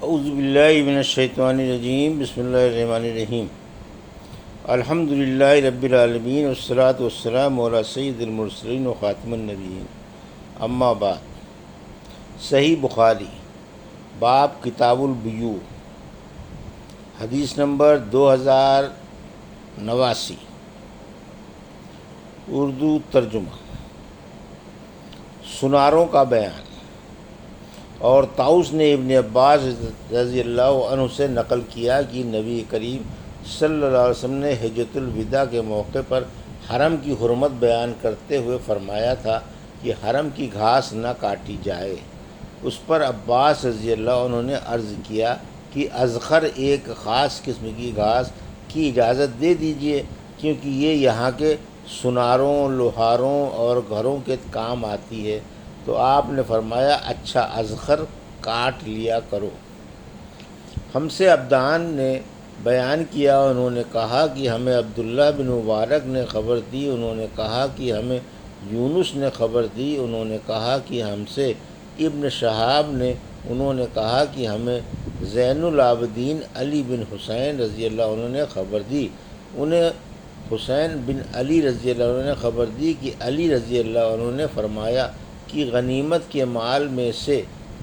اعوذ باللہ من الشیطان الرجیم، بسم اللہ الرحمن الرحیم۔ الحمد للہ رب العالمین، والصلاة والسلام علی سید المرسلین و خاتم النبیین، اما بعد۔ صحیح بخاری، باب کتاب البیوع، حدیث نمبر 2089، اردو ترجمہ۔ سناروں کا بیان۔ اور طاؤس نے ابن عباس رضی اللہ عنہ سے نقل کیا کہ نبی کریم صلی اللہ علیہ وسلم نے حجۃ الوداع کے موقع پر حرم کی حرمت بیان کرتے ہوئے فرمایا تھا کہ حرم کی گھاس نہ کاٹی جائے۔ اس پر عباس رضی اللہ عنہ نے عرض کیا کہ اذخر ایک خاص قسم کی گھاس کی اجازت دے دیجیے، کیونکہ یہ یہاں کے سناروں، لوہاروں اور گھروں کے کام آتی ہے۔ تو آپ نے فرمایا، اچھا، اذخر کاٹ لیا کرو۔ ہم سے عبدان نے بیان کیا، انہوں نے کہا کہ ہمیں عبداللہ بن مبارک نے خبر دی، انہوں نے کہا کہ ہمیں یونس نے خبر دی، انہوں نے کہا کہ ہم سے ابن شہاب نے، انہوں نے کہا کہ ہمیں زین العابدین علی بن حسین رضی اللہ عنہ نے خبر دی، انہیں حسین بن علی رضی اللہ عنہ نے خبر دی کہ علی رضی اللہ عنہ نے فرمایا کہ غنیمت کے مال میں سے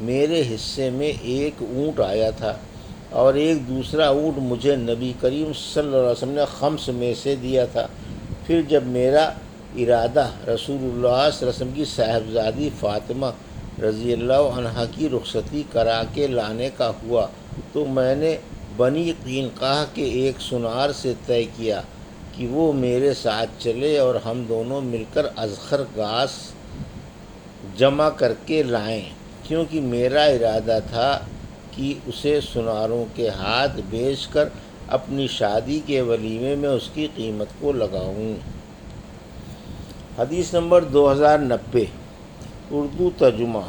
میرے حصے میں ایک اونٹ آیا تھا، اور ایک دوسرا اونٹ مجھے نبی کریم صلی اللہ علیہ وسلم نے خمس میں سے دیا تھا۔ پھر جب میرا ارادہ رسول اللہ صلی اللہ علیہ وسلم کی صاحبزادی فاطمہ رضی اللہ عنہا کی رخصتی کرا کے لانے کا ہوا، تو میں نے بنی قینقاع کے ایک سنار سے طے کیا کہ وہ میرے ساتھ چلے اور ہم دونوں مل کر اذخر گھاس جمع کر کے لائیں، کیونکہ میرا ارادہ تھا کہ اسے سناروں کے ہاتھ بیچ کر اپنی شادی کے ولیمے میں اس کی قیمت کو لگاؤں۔ حدیث نمبر 2090، اردو ترجمہ۔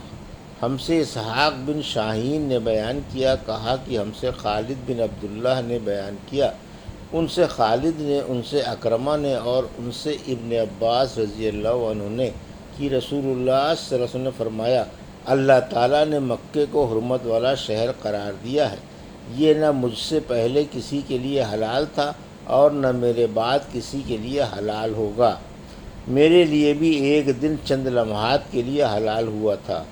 ہم سے اسحاق بن شاہین نے بیان کیا، کہا کہ ہم سے خالد بن عبداللہ نے بیان کیا، ان سے خالد نے، ان سے اکرمہ نے اور ان سے ابن عباس رضی اللہ عنہ نے کہ رسول اللہ صلی اللہ علیہ وسلم نے فرمایا، اللہ تعالیٰ نے مکے کو حرمت والا شہر قرار دیا ہے، یہ نہ مجھ سے پہلے کسی کے لیے حلال تھا اور نہ میرے بعد کسی کے لیے حلال ہوگا۔ میرے لیے بھی ایک دن چند لمحات کے لیے حلال ہوا تھا،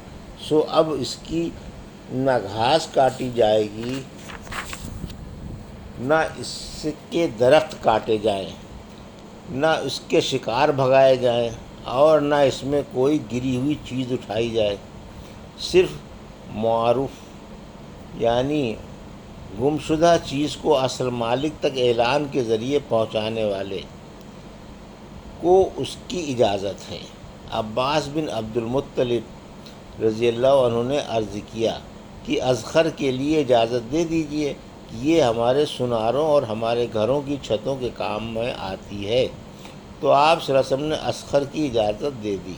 سو اب اس کی نہ گھاس کاٹی جائے گی، نہ اس کے درخت کاٹے جائیں، نہ اس کے شکار بھگائے جائیں، اور نہ اس میں کوئی گری ہوئی چیز اٹھائی جائے۔ صرف معروف یعنی گمشدہ چیز کو اصل مالک تک اعلان کے ذریعے پہنچانے والے کو اس کی اجازت ہے۔ عباس بن عبد المطلب رضی اللہ عنہ نے عرض کیا کہ اذخر کے لیے اجازت دے دیجیے کہ یہ ہمارے سناروں اور ہمارے گھروں کی چھتوں کے کام میں آتی ہے۔ تو آپ صلی اللہ علیہ وسلم نے اذخر کی اجازت دے دی۔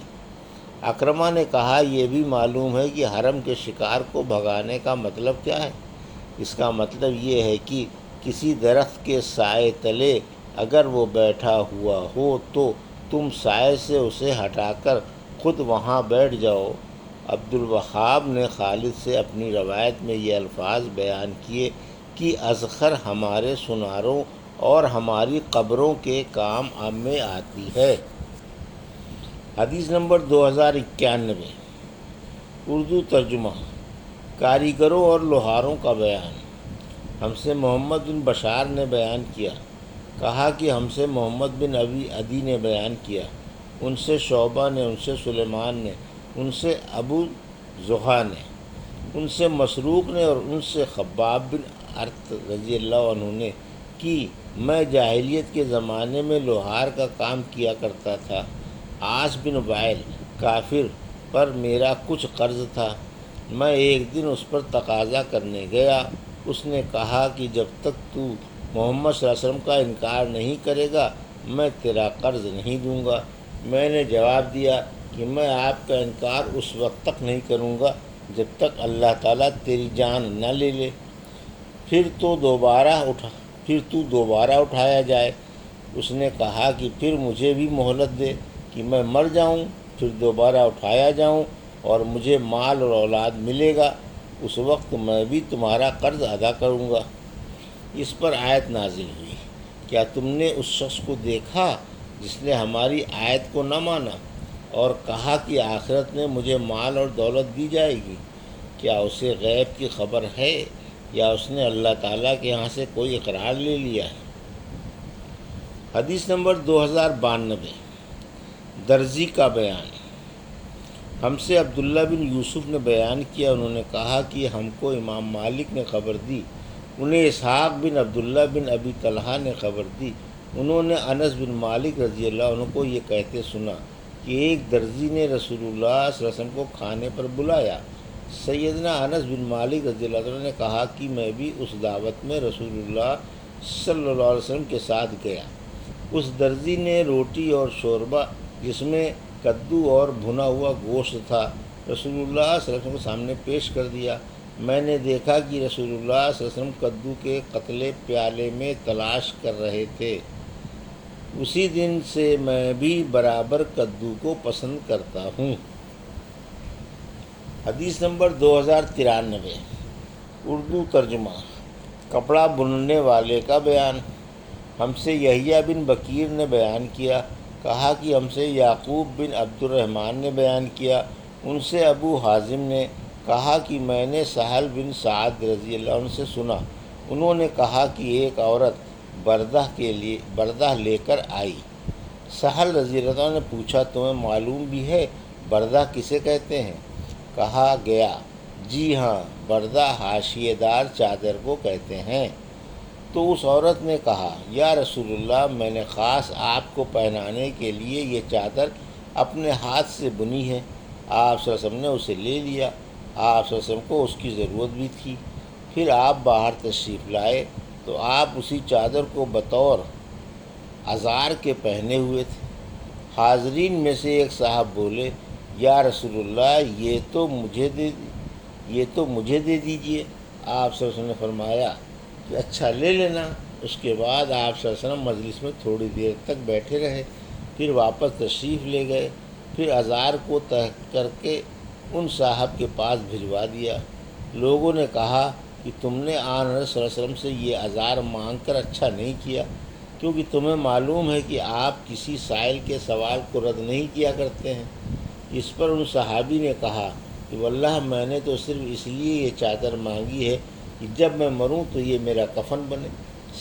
اکرمہ نے کہا، یہ بھی معلوم ہے کہ حرم کے شکار کو بھگانے کا مطلب کیا ہے؟ اس کا مطلب یہ ہے کہ کسی درخت کے سائے تلے اگر وہ بیٹھا ہوا ہو تو تم سائے سے اسے ہٹا کر خود وہاں بیٹھ جاؤ۔ عبد الوہاب نے خالد سے اپنی روایت میں یہ الفاظ بیان کیے کہ اذخر ہمارے سناروں اور ہماری قبروں کے کام میں آتی ہے۔ حدیث نمبر 2091، اردو ترجمہ۔ کاریگروں اور لوہاروں کا بیان۔ ہم سے محمد بن بشار نے بیان کیا، کہا کہ ہم سے محمد بن ابی عدی نے بیان کیا، ان سے شعبہ نے، ان سے سلیمان نے، ان سے ابو زحا نے، ان سے مسروق نے اور ان سے خباب بن ارت رضی اللہ عنہ نے کہ میں جاہلیت کے زمانے میں لوہار کا کام کیا کرتا تھا۔ عاص بن وائل کافر پر میرا کچھ قرض تھا، میں ایک دن اس پر تقاضا کرنے گیا، اس نے کہا کہ جب تک تو محمد صلی اللہ علیہ وسلم کا انکار نہیں کرے گا میں تیرا قرض نہیں دوں گا۔ میں نے جواب دیا کہ میں آپ کا انکار اس وقت تک نہیں کروں گا جب تک اللہ تعالیٰ تیری جان نہ لے لے، پھر تو دوبارہ اٹھایا جائے۔ اس نے کہا کہ پھر مجھے بھی مہلت دے کہ میں مر جاؤں، پھر دوبارہ اٹھایا جاؤں اور مجھے مال اور اولاد ملے گا۔ اس وقت میں بھی تمہارا قرض ادا کروں گا۔ اس پر آیت نازل ہوئی، کیا تم نے اس شخص کو دیکھا جس نے ہماری آیت کو نہ مانا اور کہا کہ آخرت میں مجھے مال اور دولت دی جائے گی؟ کیا اسے غیب کی خبر ہے یا اس نے اللہ تعالیٰ کے یہاں سے کوئی اقرار لے لیا ہے؟ حدیث نمبر 2092، درزی کا بیان۔ ہم سے عبداللہ بن یوسف نے بیان کیا، انہوں نے کہا کہ ہم کو امام مالک نے خبر دی، انہیں اسحاق بن عبداللہ بن ابی طلحہ نے خبر دی، انہوں نے انس بن مالک رضی اللہ عنہ کو یہ کہتے سنا کہ ایک درزی نے رسول اللہ صلی اللہ علیہ وسلم کو کھانے پر بلایا۔ سیدنا انس بن مالک رضی اللہ عنہ نے کہا کہ میں بھی اس دعوت میں رسول اللہ صلی اللہ علیہ وسلم کے ساتھ گیا۔ اس درزی نے روٹی اور شوربہ جس میں کدو اور بھنا ہوا گوشت تھا رسول اللہ صلی اللہ علیہ وسلم کے سامنے پیش کر دیا۔ میں نے دیکھا کہ رسول اللہ صلی اللہ علیہ وسلم کدو کے قتلے پیالے میں تلاش کر رہے تھے۔ اسی دن سے میں بھی برابر کدو کو پسند کرتا ہوں۔ حدیث نمبر 2093، اردو ترجمہ۔ کپڑا بننے والے کا بیان۔ ہم سے یحییٰ بن بکیر نے بیان کیا، کہا کہ ہم سے یعقوب بن عبد الرحمن نے بیان کیا، ان سے ابو حازم نے کہا کہ میں نے سہل بن سعد رضی اللہ عنہ سے سنا، انہوں نے کہا کہ ایک عورت بردہ لے کر آئی۔ سہل رضی اللہ عنہ نے پوچھا، تمہیں معلوم بھی ہے بردہ کسے کہتے ہیں؟ کہا گیا، جی ہاں، بردہ حاشیے دار چادر کو کہتے ہیں۔ تو اس عورت نے کہا، یا رسول اللہ، میں نے خاص آپ کو پہنانے کے لیے یہ چادر اپنے ہاتھ سے بنی ہے۔ آپ صلی اللہ علیہ وسلم نے اسے لے لیا۔ آپ صلی اللہ علیہ وسلم کو اس کی ضرورت بھی تھی۔ پھر آپ باہر تشریف لائے تو آپ اسی چادر کو بطور ازار کے پہنے ہوئے تھے۔ حاضرین میں سے ایک صاحب بولے، یا رسول اللہ، یہ تو مجھے دے دیجئے۔ آپ صلی اللہ علیہ وسلم نے فرمایا کہ اچھا، لے لینا۔ اس کے بعد آپ صلی اللہ علیہ وسلم مجلس میں تھوڑی دیر تک بیٹھے رہے، پھر واپس تشریف لے گئے، پھر ازار کو تہہ کر کے ان صاحب کے پاس بھجوا دیا۔ لوگوں نے کہا کہ تم نے آن حضرت صلی اللہ علیہ وسلم سے یہ ازار مانگ کر اچھا نہیں کیا، کیونکہ تمہیں معلوم ہے کہ آپ کسی سائل کے سوال کو رد نہیں کیا کرتے ہیں۔ اس پر ان صحابی نے کہا کہ واللہ میں نے تو صرف اس لیے یہ چادر مانگی ہے کہ جب میں مروں تو یہ میرا کفن بنے۔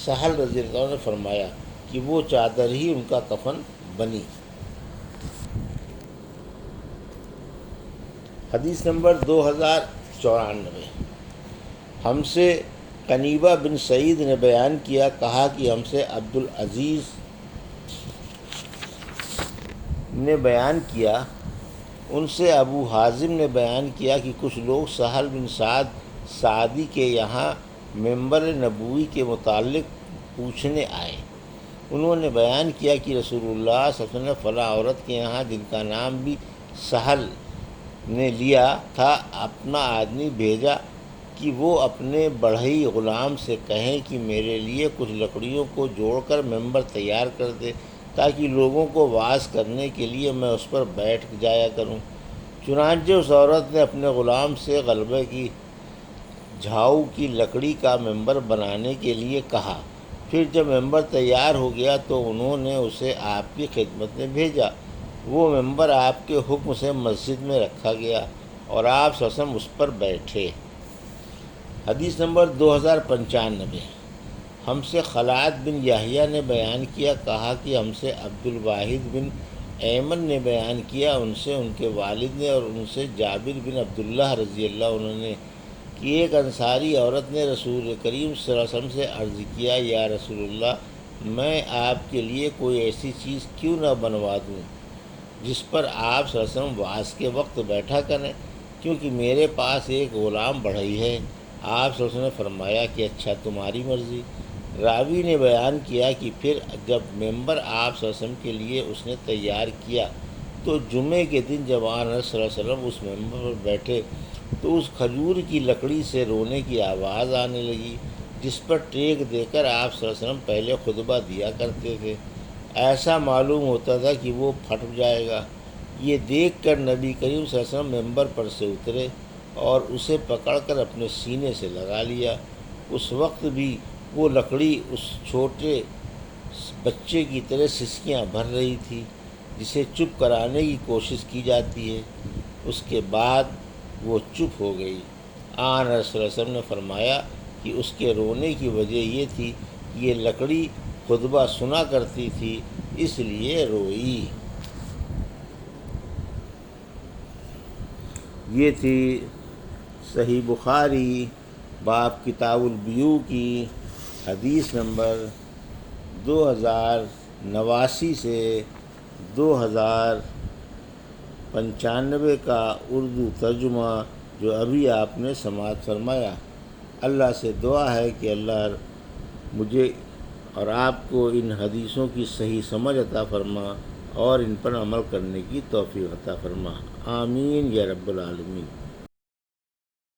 سہل رضی اللہ عنہ نے فرمایا کہ وہ چادر ہی ان کا کفن بنی۔ حدیث نمبر 2094، ہم سے قنیبہ بن سعید نے بیان کیا، کہا کہ ہم سے عبدالعزیز نے بیان کیا، ان سے ابو حازم نے بیان کیا کہ کچھ لوگ سہل بن سعد سعدی کے یہاں منبر نبوی کے متعلق پوچھنے آئے۔ انہوں نے بیان کیا کہ رسول اللہ صلی اللہ علیہ وسلم نے فلاں عورت کے یہاں، جن کا نام بھی سہل نے لیا تھا، اپنا آدمی بھیجا کہ وہ اپنے بڑھئی غلام سے کہیں کہ میرے لیے کچھ لکڑیوں کو جوڑ کر ممبر تیار کر دے تاکہ لوگوں کو واعظ کرنے کے لیے میں اس پر بیٹھ جایا کروں۔ چنانچہ اس عورت نے اپنے غلام سے غلبے کی جھاؤ کی لکڑی کا ممبر بنانے کے لیے کہا۔ پھر جب ممبر تیار ہو گیا تو انہوں نے اسے آپ کی خدمت میں بھیجا۔ وہ ممبر آپ کے حکم سے مسجد میں رکھا گیا اور آپ صلی اللہ علیہ وسلم اس پر بیٹھے۔ حدیث نمبر 2095، ہم سے خلاد بن یحییٰ نے بیان کیا، کہا کہ ہم سے عبد الواحد بن ایمن نے بیان کیا، ان سے ان کے والد نے اور ان سے جابر بن عبداللہ رضی اللہ عنہ نے کہ ایک انصاری عورت نے رسول کریم صلی اللہ علیہ وسلم سے عرض کیا، یا رسول اللہ، میں آپ کے لیے کوئی ایسی چیز کیوں نہ بنوا دوں جس پر آپ صلی اللہ علیہ وسلم واعظ کے وقت بیٹھا کریں، کیونکہ میرے پاس ایک غلام بڑھئی ہے۔ آپ صلی اللہ علیہ وسلم نے فرمایا کہ اچھا، تمہاری مرضی۔ راوی نے بیان کیا کہ پھر جب ممبر آپ صلی اللہ علیہ وسلم کے لیے اس نے تیار کیا تو جمعے کے دن جب آن حضرت صلی اللہ علیہ وسلم اس ممبر پر بیٹھے تو اس کھجور کی لکڑی سے رونے کی آواز آنے لگی جس پر ٹیک دے کر آپ صلی اللہ علیہ وسلم پہلے خطبہ دیا کرتے تھے۔ ایسا معلوم ہوتا تھا کہ وہ پھٹ جائے گا۔ یہ دیکھ کر نبی کریم صلی اللہ علیہ وسلم ممبر پر سے اترے اور اسے پکڑ کر اپنے سینے سے لگا لیا۔ اس وقت بھی وہ لکڑی اس چھوٹے بچے کی طرح سسکیاں بھر رہی تھی جسے چپ کرانے کی کوشش کی جاتی ہے۔ اس کے بعد وہ چپ ہو گئی۔ آن رسول اللہ صلی اللہ علیہ وسلم نے فرمایا کہ اس کے رونے کی وجہ یہ تھی کہ یہ لکڑی خطبہ سنا کرتی تھی، اس لیے روئی۔ یہ تھی صحیح بخاری باب کتاب البیوع کی حدیث نمبر 2089 سے 2095 کا اردو ترجمہ جو ابھی آپ نے سماعت فرمایا۔ اللہ سے دعا ہے کہ اللہ مجھے اور آپ کو ان حدیثوں کی صحیح سمجھ عطا فرما اور ان پر عمل کرنے کی توفیق عطا فرما۔ آمین یا رب العالمین۔